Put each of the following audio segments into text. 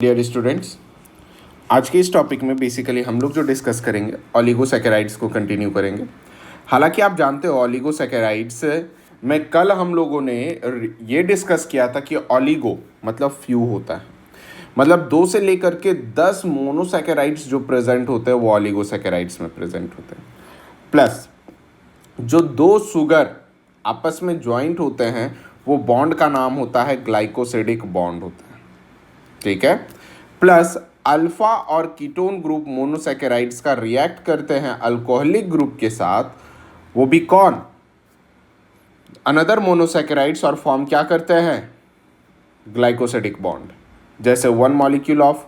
Dear students, आज के इस टॉपिक में बेसिकली हम लोग जो डिस्कस करेंगे ऑलिगोसैकेराइड्स को कंटिन्यू करेंगे। हालांकि आप जानते हो ऑलिगोसैकेराइड्स में कल हम लोगों ने ये डिस्कस किया था कि ऑलिगो मतलब फ्यू होता है, मतलब 2 से लेकर के 10 मोनोसैकेराइड्स जो प्रेजेंट होते हैं वो ऑलिगोसैकेराइड्स में प्रेजेंट होते हैं। प्लस जो 2 शुगर आपस में ज्वाइंट होते हैं वो बॉन्ड का नाम होता है ग्लाइकोसिडिक बॉन्ड होता है, ठीक है। प्लस अल्फा और कीटोन ग्रुप मोनोसैकेराइड्स का रिएक्ट करते हैं अल्कोहलिक ग्रुप के साथ, वो भी कौन, अनदर मोनोसैकेराइड्स, और फॉर्म क्या करते हैं, ग्लाइकोसिडिक बॉन्ड। जैसे 1 मॉलिक्यूल ऑफ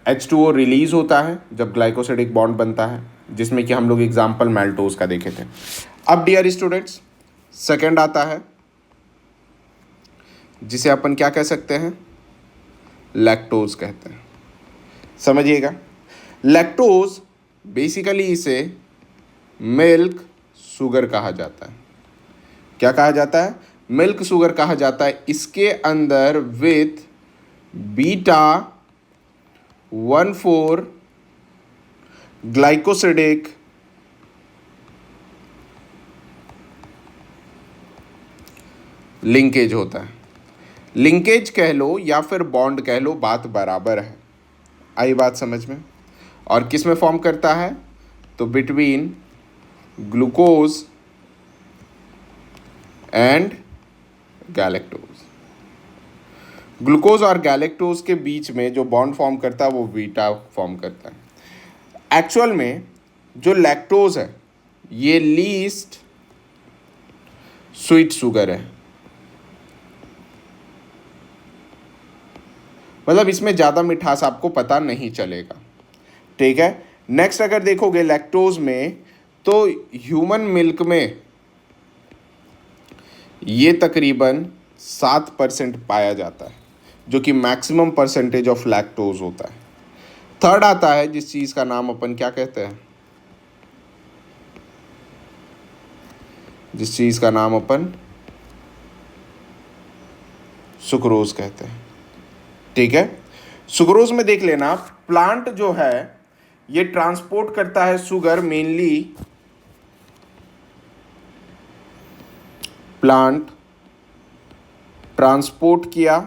H2O रिलीज होता है जब ग्लाइकोसिडिक बॉन्ड बनता है, जिसमें कि हम लोग एग्जाम्पल मैल्टोज का देखे थे। अब डियर स्टूडेंट्स, सेकेंड आता है जिसे अपन क्या कह सकते हैं, लैक्टोज कहते हैं। समझिएगा, लैक्टोज बेसिकली इसे मिल्क शुगर कहा जाता है। क्या कहा जाता है, मिल्क शुगर कहा जाता है। इसके अंदर विथ बीटा 1,4 ग्लाइकोसिडिक लिंकेज होता है। लिंकेज कह लो या फिर बॉन्ड कह लो, बात बराबर है। आई बात समझ में। और किस में फॉर्म करता है, तो between glucose and galactose. Glucose और गैलेक्टोज के बीच में जो बॉन्ड फॉर्म करता है वो बीटा फॉर्म करता है। एक्चुअल में जो लैक्टोज है ये लीस्ट स्वीट शुगर है, मतलब इसमें ज़्यादा मिठास आपको पता नहीं चलेगा, ठीक है। नेक्स्ट अगर देखोगे लैक्टोज में, तो ह्यूमन मिल्क में ये तकरीबन 7% पाया जाता है, जो कि मैक्सिमम परसेंटेज ऑफ लैक्टोज होता है। थर्ड आता है जिस चीज़ का नाम अपन क्या कहते हैं, जिस चीज़ का नाम अपन सुक्रोज कहते हैं, ठीक है। सुक्रोज में देख लेना, प्लांट जो है ये ट्रांसपोर्ट करता है शुगर, मेनली प्लांट ट्रांसपोर्ट किया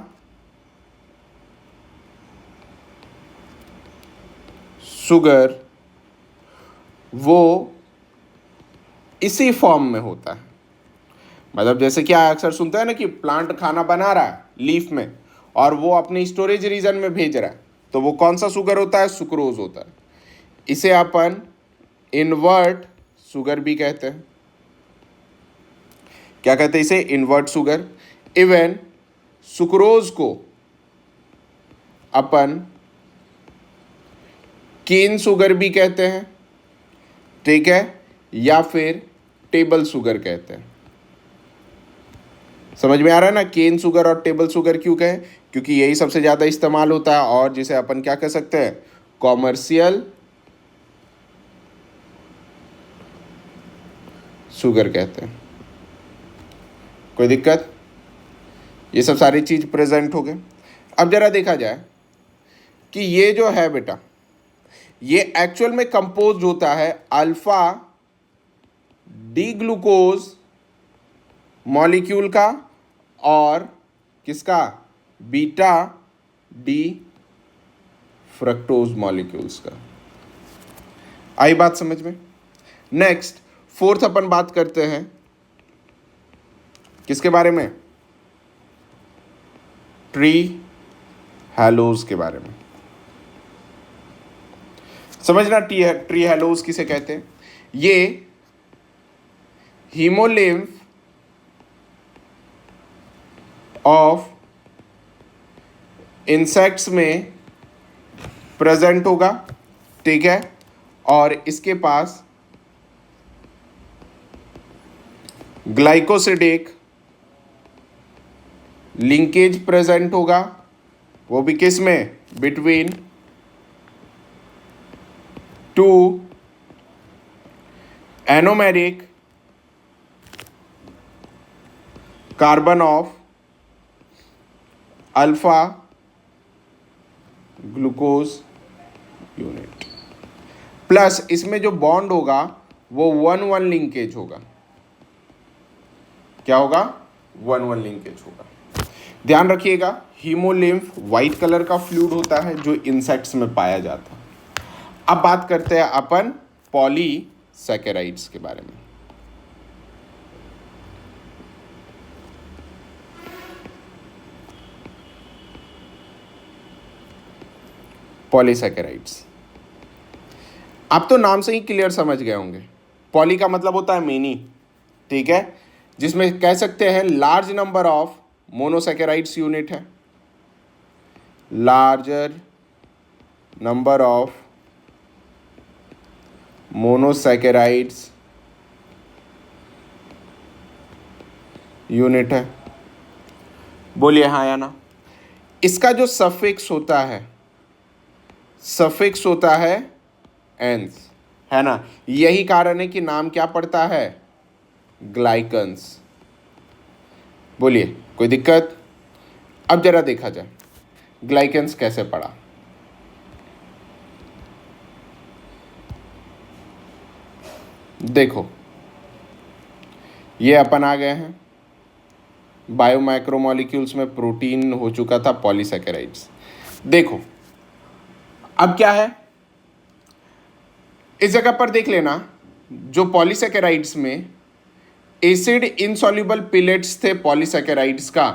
शुगर, वो इसी फॉर्म में होता है। मतलब जैसे कि अक्सर सुनते हैं ना कि प्लांट खाना बना रहा है लीफ में और वो अपने स्टोरेज रीजन में भेज रहा है, तो वो कौन सा शुगर होता है, सुक्रोज होता है। इसे अपन इन्वर्ट शुगर भी कहते हैं। क्या कहते हैं इसे, इन्वर्ट शुगर। इवन सुक्रोज को अपन केन शुगर भी कहते हैं, ठीक है, या फिर टेबल शुगर कहते हैं। समझ में आ रहा है ना, केन शुगर और टेबल शुगर क्यों कहें, क्योंकि यही सबसे ज़्यादा इस्तेमाल होता है और जिसे अपन क्या कह सकते हैं, कॉमर्शियल शुगर कहते हैं। कोई दिक्कत, ये सब सारी चीज़ प्रेजेंट हो गए। अब जरा देखा जाए कि ये जो है बेटा, ये एक्चुअल में कंपोज होता है अल्फा डी ग्लूकोज मॉलिक्यूल का और किसका, बीटा डी फ्रक्टोज मॉलिक्यूल्स का। आई बात समझ में। नेक्स्ट फोर्थ अपन बात करते हैं किसके बारे में, ट्री हैलोज के बारे में। समझना ट्री हैलोज किसे कहते हैं, ये हीमोलिम्फ ऑफ इंसेक्ट्स में प्रेजेंट होगा, ठीक है, और इसके पास ग्लाइकोसिडिक लिंकेज प्रेजेंट होगा, वो भी किस में, between 2 anomeric carbon of alpha glucose unit. Plus इसमें जो बॉन्ड होगा वो 1-1 लिंकेज होगा। क्या होगा? 1-1 लिंकेज होगा। ध्यान रखिएगा, हीमोलिम्फ व्हाइट कलर का फ्लूइड होता है जो इंसेक्ट्स में पाया जाता है। अब बात करते हैं अपन पॉलीसैकेराइड्स के बारे में। पॉलीसैकेराइड्स, आप तो नाम से ही क्लियर समझ गए होंगे। पॉली का मतलब होता है मेनी, ठीक है, जिसमें कह सकते हैं large number of monosaccharides unit है, larger number of monosaccharides unit है। बोलिए हाँ या ना। इसका जो सफिक्स होता है, सफिक्स होता है एंस, है ना। यही कारण है कि नाम क्या पड़ता है? ग्लाइकन्स। बोलिए कोई दिक्कत? अब जरा देखा जाए ग्लाइकन्स कैसे पड़ा। देखो ये अपन आ गए हैं, बायोमाइक्रोमोलिक्यूल्स में प्रोटीन हो चुका था पॉलीसैकेराइड्स। देखो अब क्या है, इस जगह पर देख लेना, जो पॉलीसैकेराइड्स में एसिड इनसॉल्युबल पिलेट्स थे पॉलीसैकेराइड्स का,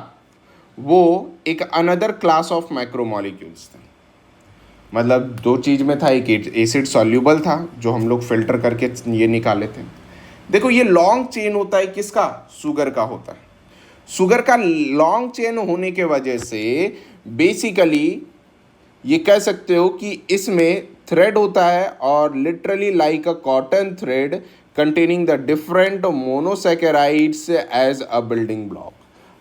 वो एक अनदर क्लास ऑफ माइक्रोमोलिक्यूल्स थे। मतलब दो चीज़ में था, एक एसिड सॉल्युबल था जो हम लोग फिल्टर करके ये निकाले थे। देखो ये लॉन्ग चेन होता है, किसका? शुगर का होता है। शुगर का लॉन्ग चेन होने के वजह से बेसिकली ये कह सकते हो कि इसमें थ्रेड होता है, और literally like a cotton thread containing the different monosaccharides as a building block.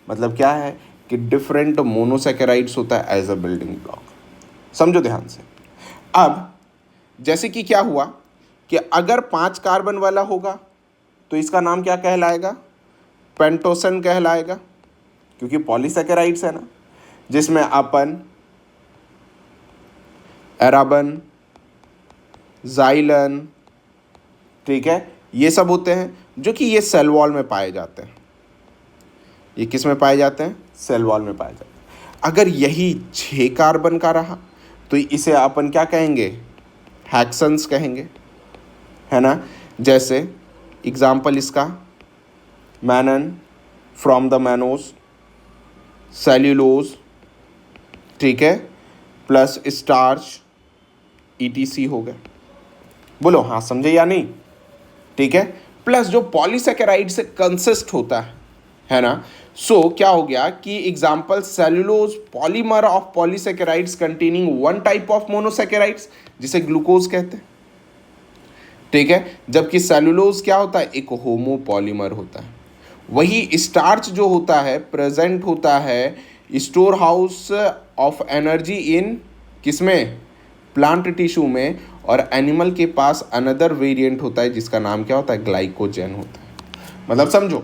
मतलब क्या है कि डिफरेंट मोनोसैकेराइड्स होता है एज अ बिल्डिंग ब्लॉक। समझो ध्यान से। अब जैसे कि क्या हुआ कि अगर 5 कार्बन वाला होगा तो इसका नाम क्या कहलाएगा? पेंटोसन कहलाएगा, क्योंकि पॉलीसैकेराइड्स है ना, जिसमें अपन एराबन, जाइलन, ठीक है, ये सब होते हैं, जो कि ये सेल वॉल में पाए जाते हैं। ये किस में पाए जाते हैं? सेल वॉल में पाए जाते हैं। अगर यही 6 कार्बन का रहा तो इसे अपन क्या कहेंगे? हेक्सन्स कहेंगे, है ना। जैसे एग्जाम्पल इसका मैनन, फ्रॉम द मैनोस, सेल्यूलोज, ठीक है, प्लस स्टार्च, ईटीसी हो गए। बोलो हाँ समझे या नहीं? ठीक है। प्लस जो पॉलीसैकेराइड से कंसिस्ट होता है ना, सो क्या हो गया कि example cellulose polymer of polysaccharides containing one type of monosaccharides, जिसे ग्लूकोज कहते हैं, ठीक है। जबकि सेल्यूलोज क्या होता है? एक होमोपॉलीमर होता है। वही स्टार्च जो होता है प्रेजेंट होता है store house of energy in किसमें? प्लांट टिश्यू में। और एनिमल के पास अनदर वेरिएंट होता है जिसका नाम क्या होता है? ग्लाइकोजन होता है। मतलब समझो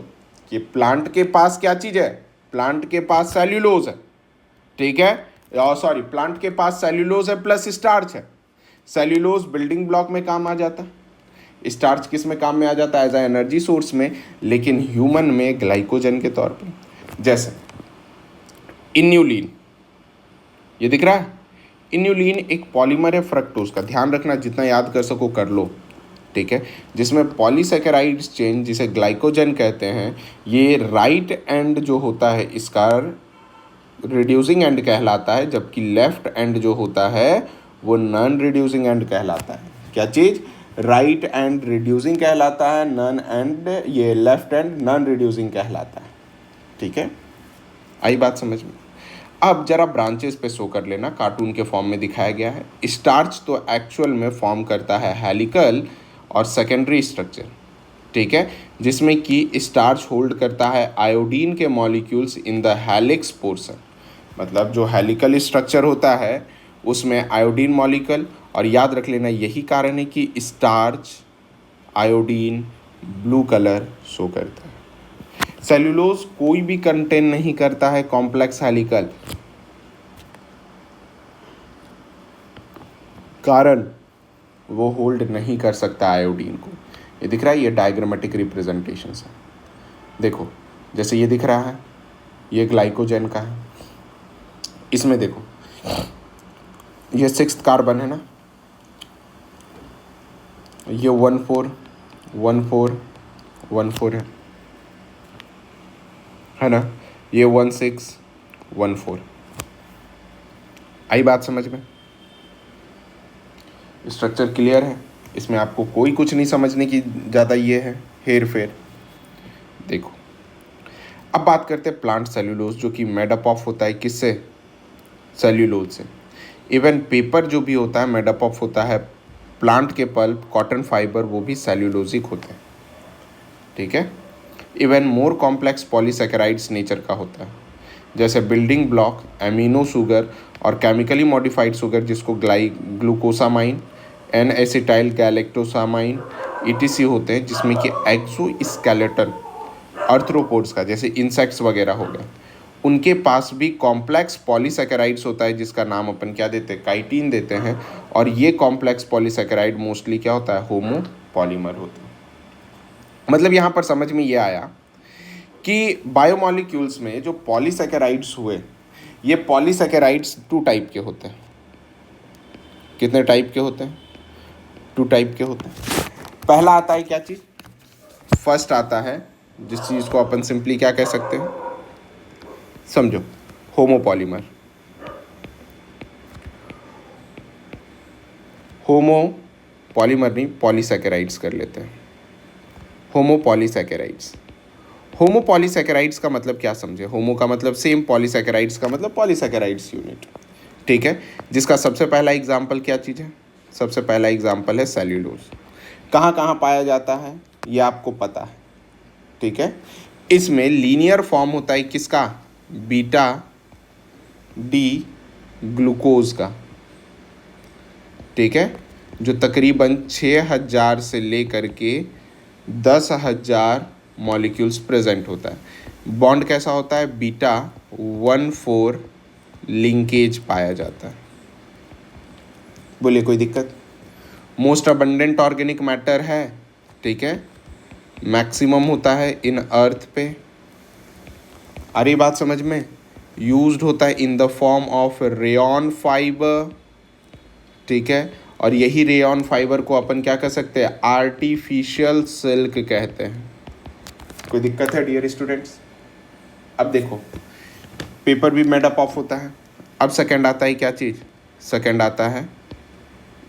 कि प्लांट के पास क्या चीज़ है? प्लांट के पास सेल्यूलोज है, ठीक है, सॉरी, प्लांट के पास सेल्यूलोज है प्लस स्टार्च है। सेल्यूलोज बिल्डिंग ब्लॉक में काम आ जाता है, स्टार्च किस में काम में आ जाता है? एज अ एनर्जी सोर्स में, लेकिन ह्यूमन में ग्लाइकोजन के तौर पर। जैसे इन्यूलिन, ये दिख रहा है, इन्यूलिन एक पॉलीमर है फ्रक्टोज का, ध्यान रखना, जितना याद कर सको कर लो, ठीक है, जिसमें पॉलीसैकेराइड्स चेन जिसे ग्लाइकोजन कहते हैं, ये राइट एंड जो होता है इसका रिड्यूसिंग एंड कहलाता है, जबकि लेफ्ट एंड जो होता है वो नॉन रिड्यूसिंग एंड कहलाता है। क्या चीज़? राइट एंड रिड्यूसिंग कहलाता है, नॉन एंड ये लेफ्ट एंड नॉन रिड्यूसिंग कहलाता है, ठीक है। आई बात समझ में? अब जरा ब्रांचेस पे शो कर लेना, कार्टून के फॉर्म में दिखाया गया है। स्टार्च तो एक्चुअल में फॉर्म करता है हेलिकल और सेकेंडरी स्ट्रक्चर, ठीक है, जिसमें कि स्टार्च होल्ड करता है आयोडीन के molecules in the helix portion. मतलब जो हेलिकल स्ट्रक्चर होता है उसमें आयोडीन मॉलिक्यूल, और याद रख लेना यही कारण है कि starch iodine blue colour show करता है। सेल्यूलोज कोई भी कंटेन नहीं करता है कॉम्प्लेक्स हेलिकल, कारण वो होल्ड नहीं कर सकता आयोडीन को। ये दिख रहा है, ये डायग्रामेटिक रिप्रेजेंटेशन है। देखो जैसे ये दिख रहा है, ये ग्लाइकोजन का है। इसमें देखो ये 6th कार्बन है ना, ये 1 4 1 4 1 4 है ना, ये 1 6 1 4। आई बात समझ में? स्ट्रक्चर क्लियर है, इसमें आपको कोई कुछ नहीं समझने की ज़्यादा ये है हेर फेर। देखो अब बात करते हैं प्लांट सेल्यूलोज, जो कि मेडअप ऑफ होता है किससे? सेल्यूलोज से। इवन पेपर जो भी होता है मेडअप ऑफ होता है प्लांट के पल्प, कॉटन फाइबर, वो भी सेल्यूलोजिक होते हैं। ठीक है। Even more complex polysaccharides nature का होता है, जैसे बिल्डिंग ब्लॉक, एमिनो शुगर और केमिकली मॉडिफाइड शुगर, जिसको ग्लूकोसामाइन, एन एसिटाइल गैलेक्टोसामाइन ईटीसी होते हैं, जिसमें कि एक्सोस्केलेटन आर्थ्रोपोड्स का, जैसे इंसेक्ट्स वगैरह हो गए, उनके पास भी कॉम्प्लेक्स पॉलीसेकेराइड्स होता है, जिसका नाम अपन क्या देते हैं? काइटिन देते हैं। और ये कॉम्प्लेक्स पॉलीसेकेराइड मोस्टली क्या होता है? होमोपॉलीमर होता है। मतलब यहाँ पर समझ में ये आया कि बायोमॉलिक्यूल्स में जो पॉलीसेकेराइड्स हुए, ये पॉलीसेकेराइड्स 2 टाइप के होते हैं। कितने टाइप के होते हैं? 2 टाइप के होते हैं। पहला आता है क्या चीज़? फर्स्ट आता है जिस चीज़ को अपन सिंपली क्या कह सकते हैं, समझो, होमोपॉलीमर। होमोपॉलीमर नहीं, पॉलीसेकेराइड्स कर लेते हैं। होमोपॉलीसेकेराइड्स। होमोपॉलीसेकेराइड्स का मतलब क्या समझे? होमो का मतलब सेम, पॉलीसेकेराइड्स का मतलब पॉलीसेकेराइड्स यूनिट। ठीक है। जिसका सबसे पहला एग्जाम्पल क्या चीज़ है? सबसे पहला एग्जाम्पल है सेल्यूलोज। कहाँ कहाँ पाया जाता है ये आपको पता है। ठीक है। इसमें लीनियर फॉर्म होता है किसका? बीटा डी ग्लूकोज का। ठीक है। जो तकरीबन 6000 से लेकर के 10,000 मॉलिक्यूल्स प्रेजेंट होता है। बॉन्ड कैसा होता है? बीटा 1,4 लिंकेज पाया जाता है। बोलिए कोई दिक्कत? मोस्ट अबंडेंट ऑर्गेनिक मैटर है। ठीक है। मैक्सिमम होता है इन अर्थ पे। आ रही बात समझ में? यूज्ड होता है in the form of rayon fibre. ठीक है। और यही रेयॉन फाइबर को अपन क्या कह सकते हैं? आर्टिफिशियल सिल्क कहते हैं। कोई दिक्कत है डियर स्टूडेंट्स? अब देखो पेपर भी मेडअप ऑफ होता है। अब सेकंड आता है क्या चीज़? सेकंड आता है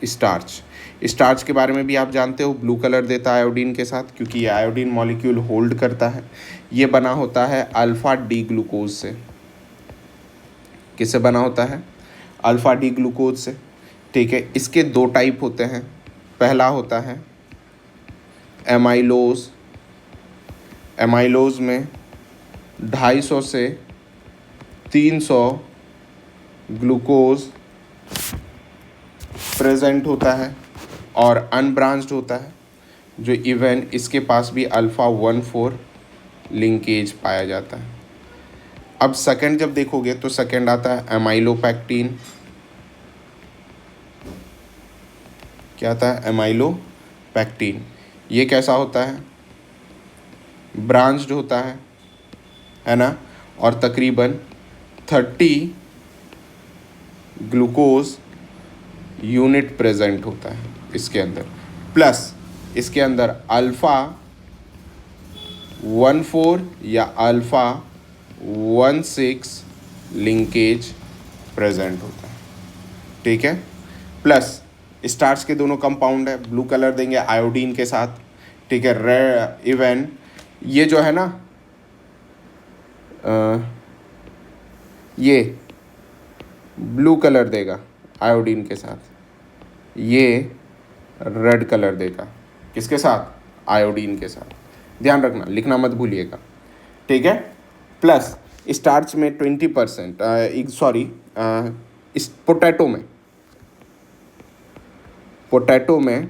स्टार्च। स्टार्च के बारे में भी आप जानते हो, ब्लू कलर देता है आयोडीन के साथ, क्योंकि ये आयोडीन मॉलिक्यूल होल्ड करता है। ये बना होता है अल्फ़ा डी ग्लूकोज से। किससे बना होता है? अल्फ़ा डी ग्लूकोज से। ठीक है। इसके 2 टाइप होते हैं। पहला होता है एमाइलोज। एमाइलोज में 250 से 300 ग्लूकोज प्रेजेंट होता है और अनब्रांच्ड होता है, जो इवन इसके पास भी अल्फ़ा 1,4 लिंकेज पाया जाता है। अब सेकंड जब देखोगे तो सेकंड आता है एमाइलोपैक्टिन। क्या आता है? एमाइलोपैक्टिन। ये कैसा होता है? ब्रांच्ड होता है ना, और तकरीबन 30 ग्लूकोज यूनिट प्रेजेंट होता है इसके अंदर, प्लस इसके अंदर अल्फ़ा 1,4 या अल्फ़ा 1,6 लिंकेज प्रेजेंट होता है। ठीक है। प्लस स्टार्च के दोनों कंपाउंड है, ब्लू कलर देंगे आयोडीन के साथ। ठीक है। रेड इवन ये जो है ना, ये ब्लू कलर देगा आयोडीन के साथ, ये रेड कलर देगा किसके साथ? आयोडीन के साथ। ध्यान रखना, लिखना मत भूलिएगा। ठीक है। प्लस स्टार्च में 20%, इस पोटैटो में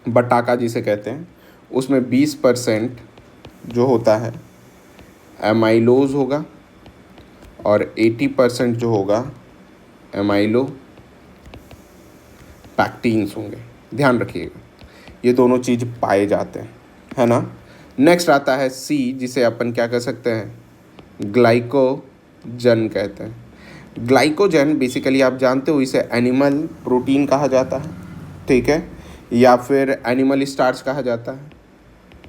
बटाका जिसे कहते हैं, उसमें 20% जो होता है एमाइलोज होगा और 80% जो होगा एमाइलो पैक्टीन्स होंगे, ध्यान रखिएगा। ये दोनों चीज़ पाए जाते हैं, है ना। नेक्स्ट आता है सी, जिसे अपन क्या कर सकते हैं, ग्लाइकोजन कहते हैं। ग्लाइकोजन बेसिकली आप जानते हो इसे एनिमल प्रोटीन कहा जाता है, ठीक है, या फिर एनिमल स्टार्च कहा जाता है।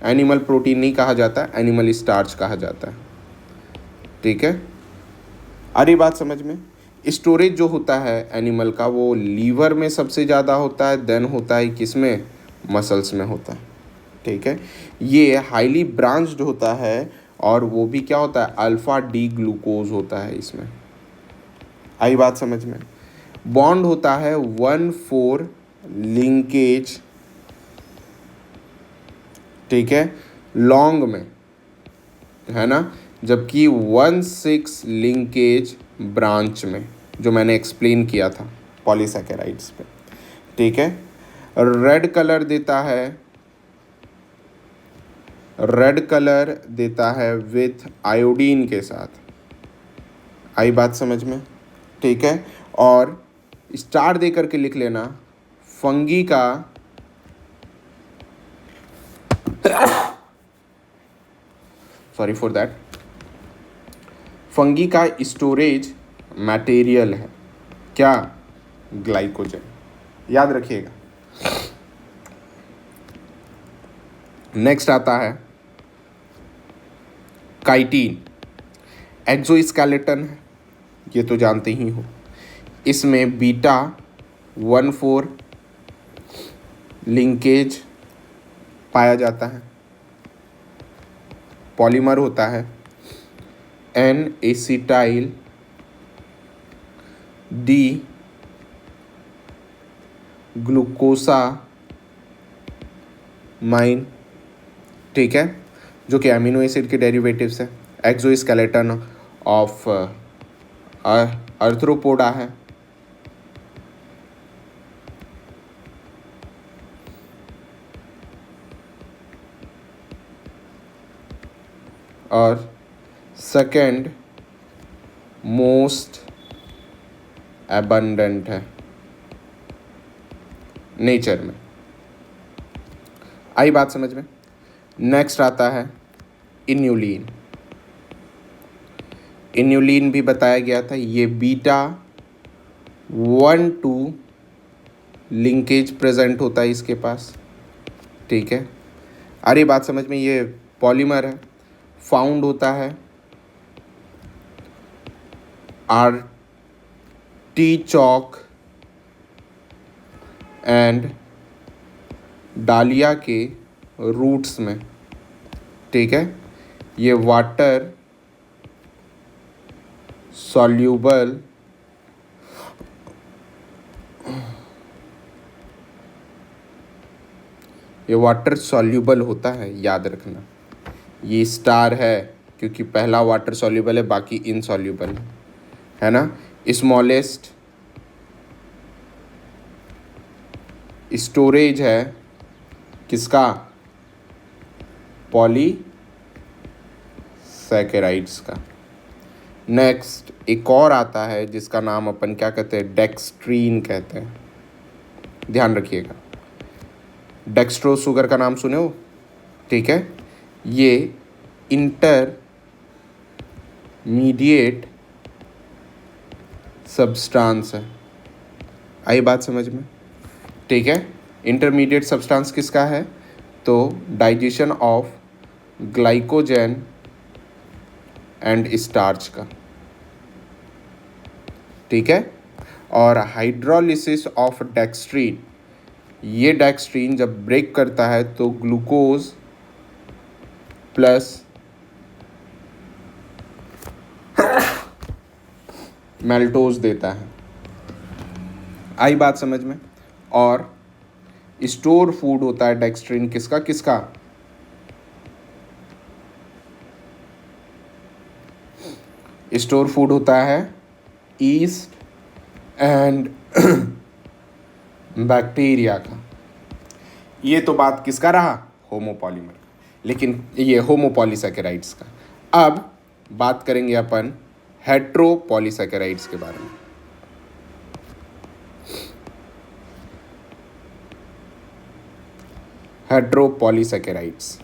एनिमल प्रोटीन नहीं कहा जाता, एनिमल स्टार्च कहा जाता है, ठीक है। अरे बात समझ में। स्टोरेज जो होता है एनिमल का वो लीवर में सबसे ज़्यादा होता है, देन होता है किसमें, मसल्स में होता है, ठीक है। ये हाईली ब्रांच्ड होता है और वो भी क्या होता है, अल्फ़ा डी ग्लूकोज होता है इसमें। आई बात समझ में। बॉन्ड होता है 1,4 लिंकेज, ठीक है, लॉन्ग में, है ना, जबकि 1,6 लिंकेज ब्रांच में, जो मैंने एक्सप्लेन किया था पॉलीसैकेराइड्स पे, ठीक है। रेड कलर देता है विथ आयोडीन के साथ। आई बात समझ में, ठीक है। और स्टार दे करके लिख लेना, फंगी का सॉरी फॉर दैट, फंगी का स्टोरेज मटेरियल है क्या, ग्लाइकोजन, याद रखिएगा। नेक्स्ट आता है काइटिन। एक्सोस्केलेटन है, ये तो जानते ही हो। इसमें बीटा 1,4 लिंकेज पाया जाता है। पॉलीमर होता है एन एसिटाइल डी ग्लूकोसामाइन, ठीक है, जो कि अमीनो एसिड के डेरिवेटिव्स है। एक्सोस्केलेटन ऑफ आर्थ्रोपोडा है। और सेकंड मोस्ट एबंडेंट है नेचर में। आई बात समझ में। नेक्स्ट आता है इन्यूलिन। इन्यूलिन भी बताया गया था, ये बीटा 1,2 लिंकेज प्रेजेंट होता है इसके पास, ठीक है। अरे बात समझ में, ये पॉलीमर है, फाउंड होता है आर्टिचॉक एंड डालिया के रूट्स में, ठीक है। ये वाटर सॉल्यूबल होता है, याद रखना। ये स्टार है क्योंकि पहला वाटर सॉल्यूबल है, बाकी इनसॉल्यूबल है ना। स्मॉलेस्ट स्टोरेज है किसका, पॉलीसैकेराइड्स का। नेक्स्ट एक और आता है जिसका नाम अपन क्या कहते हैं, डेक्स्ट्रीन कहते हैं, ध्यान रखिएगा। डेक्स्ट्रोज शुगर का नाम सुने हो, ठीक है। ये इंटरमीडिएट सब्सटेंस है। आई बात समझ में, ठीक है। इंटरमीडिएट सब्सटेंस किसका है, तो digestion of glycogen and starch का, ठीक है। और हाइड्रोलिसिस ऑफ डेक्स्ट्रीन, ये डेक्स्ट्रीन जब ब्रेक करता है तो ग्लूकोज प्लस मेल्टोज देता है। आई बात समझ में। और स्टोर फूड होता है डेक्स्ट्रीन किसका किसका, स्टोर फूड होता है ईस्ट एंड बैक्टीरिया का। ये तो बात किसका रहा, होमोपॉलीमर का, लेकिन ये होमोपॉलीसैकेराइड्स का। अब बात करेंगे अपन हेट्रोपॉलीसैकेराइड्स के बारे में। हेट्रोपॉलीसैकेराइड्स।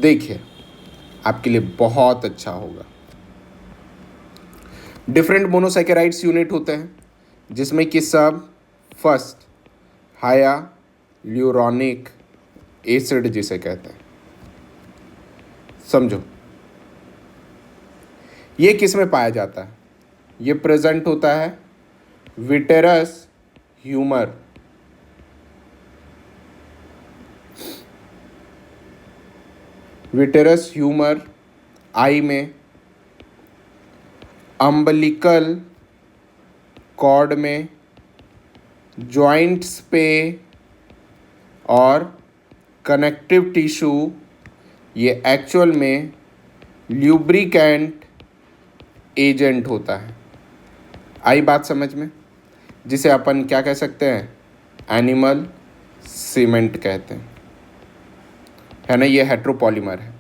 देखिए आपके लिए बहुत अच्छा होगा। डिफरेंट मोनोसैकेराइड्स यूनिट होते हैं जिसमें कि सब फर्स्ट हायालुरोनिक एसिड जिसे कहते हैं, समझो ये किस में पाया जाता है? ये प्रेजेंट होता है vitreous humour, vitreous humour I में, अम्बलिकल कॉर्ड में, जॉइंट्स पे और कनेक्टिव टिश्यू। ये एक्चुअल में ल्यूब्रिकेंट एजेंट होता है। आई बात समझ में? जिसे अपन क्या कह सकते हैं? एनिमल सीमेंट कहते हैं, है ना। ये हेट्रोपॉलीमर है।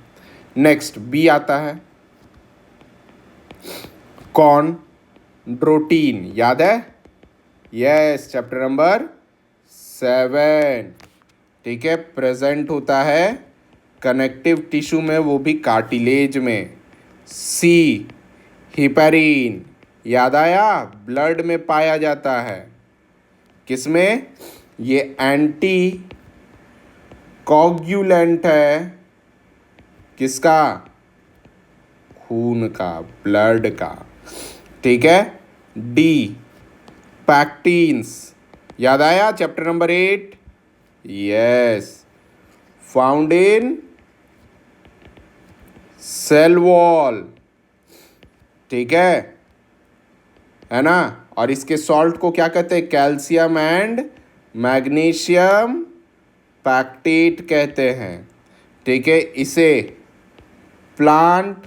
नेक्स्ट बी आता है कॉन्ड्रोटीन, याद है? Yes, chapter number 7। ठीक है, प्रेजेंट होता है कनेक्टिव टिश्यू में, वो भी कार्टिलेज में। सी हिपेरिन, याद आया? ब्लड में पाया जाता है। किसमें? ये एंटी कोगुलेंट है। किसका? खून का, ब्लड का। ठीक है। डी पैक्टीन्स, याद आया? Chapter number 8। Yes, found in cell wall. ठीक है ना। और इसके सॉल्ट को क्या कहते हैं? कैल्शियम एंड मैग्नीशियम पैक्टेट कहते हैं। ठीक है, इसे प्लांट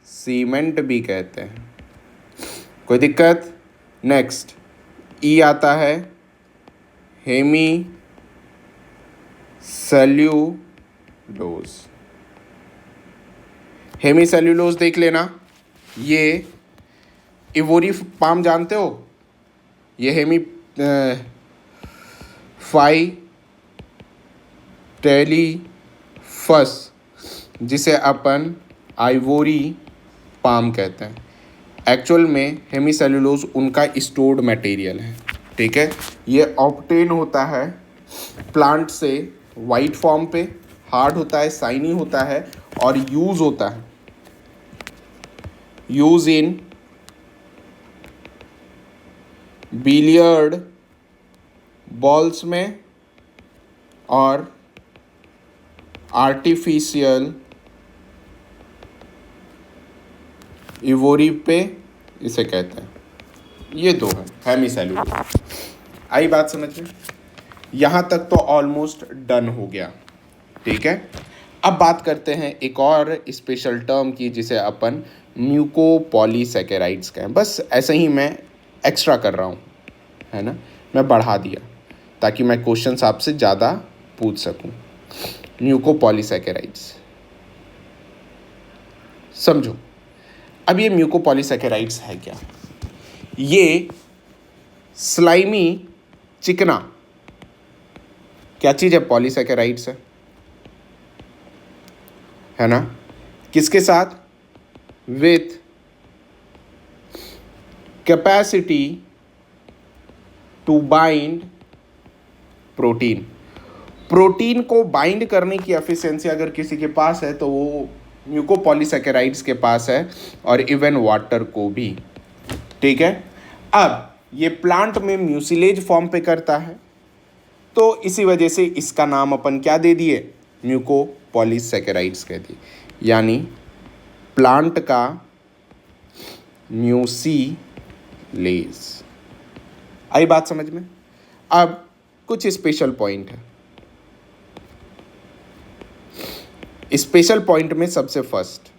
सीमेंट भी कहते हैं। कोई दिक्कत? नेक्स्ट ई आता है हेमी सेल्यूलोज। हेमी सेल्यूलोज देख लेना। ये इवोरी पाम जानते हो? ये हेमी टेलीफस, जिसे अपन आइवोरी पाम कहते हैं। एक्चुअल में हेमीसेल्यूलोज उनका स्टोर्ड मटेरियल है। ठीक है, ये ऑब्टेन होता है प्लांट से वाइट फॉर्म पे, हार्ड होता है, साइनी होता है और यूज होता है, यूज इन बिलियर्ड बॉल्स में और आर्टिफिशियल इवोरी पे इसे कहते हैं। ये दो है हेमीसेल्यूलोज। आई बात समझ में? यहाँ तक तो ऑलमोस्ट डन हो गया। ठीक है, अब बात करते हैं एक और स्पेशल टर्म की जिसे अपन म्यूकोपॉलीसैकेराइड्स कहें। बस ऐसे ही मैं एक्स्ट्रा कर रहा हूँ, है ना, मैं बढ़ा दिया ताकि मैं क्वेश्चंस आपसे ज़्यादा पूछ सकूँ। म्यूकोपॉलीसैकेराइड्स समझो। अब ये म्यूकोपॉलीसैकेराइड्स है क्या? ये स्लाइमी चिकना क्या चीज़ है? पॉलीसैकेराइड्स है ना। किसके साथ? With capacity to bind protein. Protein को बाइंड करने की एफिशिएंसी अगर किसी के पास है तो वो म्यूकोपॉलीसैकेराइड्स के पास है, और इवन वाटर को भी। ठीक है, अब ये प्लांट में म्यूसिलेज फॉर्म पे करता है, तो इसी वजह से इसका नाम अपन क्या दे दिए? म्यूकोपॉलीसैकेराइड्स कह दिए, यानी प्लांट का म्यूसिलेज। आई बात समझ में? अब कुछ स्पेशल पॉइंट है। स्पेशल पॉइंट में सबसे फर्स्ट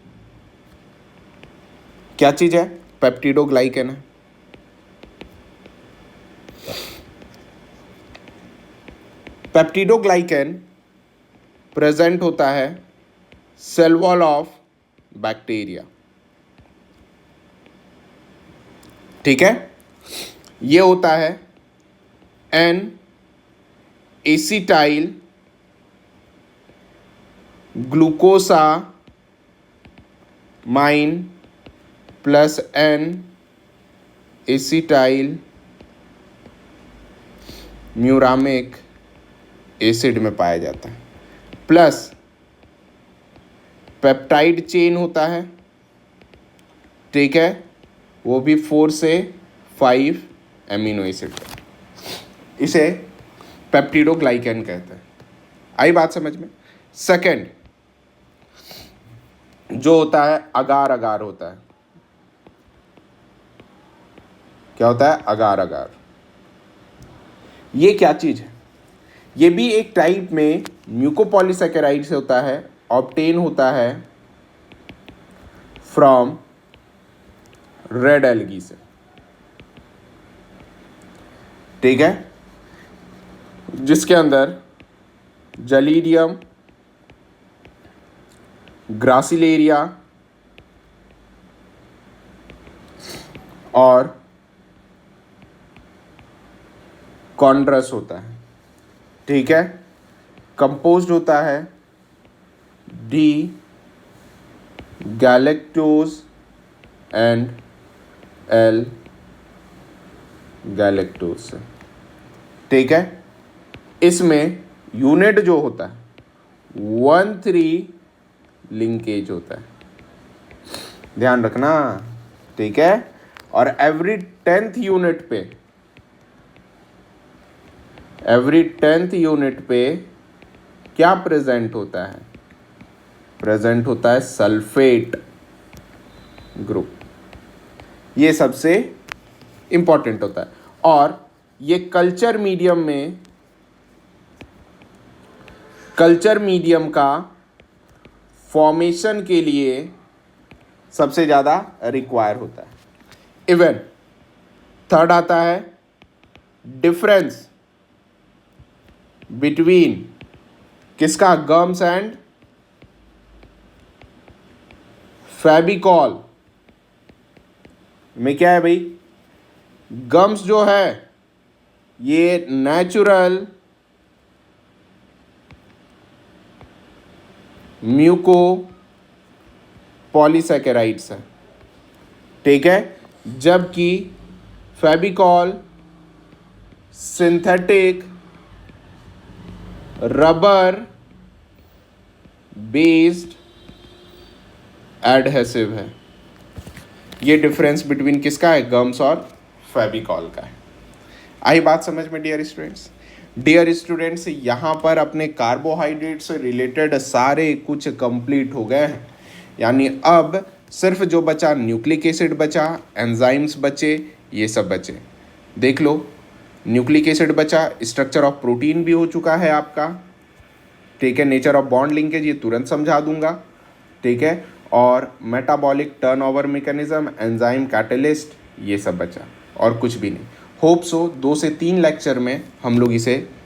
क्या चीज है? पेप्टिडोग्लाइकन है। पेप्टिडोग्लाइकन प्रेजेंट होता है सेल वॉल ऑफ बैक्टीरिया। ठीक है, ये होता है N acetyl glucosamine plus N acetyl muramic acid में पाया जाता है, प्लस पेप्टाइड चेन होता है, ठीक है, वो भी 4 से 5 एमिनो एसिड का, इसे पेप्टिडोग्लाइकन कहते हैं। आई बात समझ में। सेकंड जो होता है अगार अगार होता है। क्या होता है? अगार अगार। ये क्या चीज है? ये भी एक टाइप में म्यूकोपॉलीसैकेराइड से होता है, ऑब्टेन होता है फ्रॉम रेड एल्गी से, ठीक है, जिसके अंदर जलीडियम, ग्रासिलेरिया और कॉन्ड्रस होता है, ठीक है। कंपोज्ड होता है D galactose and L galactose से, ठीक है। इसमें यूनिट जो होता है 1,3 लिंकेज होता है, ध्यान रखना, ठीक है। और एवरी 10th यूनिट पे क्या प्रेजेंट होता है? प्रेजेंट होता है सल्फेट ग्रुप। ये सबसे इंपॉर्टेंट होता है। और ये कल्चर मीडियम का फॉर्मेशन के लिए सबसे ज़्यादा रिक्वायर होता है। इवन थर्ड आता है डिफरेंस बिटवीन किसका? गम्स एंड फेविकॉल में क्या है भाई? गम्स जो है ये नेचुरल म्यूको पॉलीसैकेराइड्स है, ठीक है, जबकि Fevicol synthetic rubber based adhesive है। ये डिफरेंस बिटवीन किसका है? गम्स और फेविकॉल का है। आई बात समझ में डियर स्टूडेंट्स? डियर स्टूडेंट्स, यहाँ पर अपने कार्बोहाइड्रेट से रिलेटेड सारे कुछ कंप्लीट हो गए हैं, यानी अब सिर्फ जो बचा न्यूक्लिक एसिड बचा, एंजाइम्स बचे, ये सब बचे। देख लो, न्यूक्लिक एसिड बचा, स्ट्रक्चर ऑफ प्रोटीन भी हो चुका है आपका, ठीक है, नेचर ऑफ बॉन्ड लिंकेज ये तुरंत समझा दूंगा, ठीक है, और metabolic turnover mechanism, enzyme, catalyst, ये सब बचा और कुछ भी नहीं। होप सो 2 से 3 लेक्चर में हम लोग इसे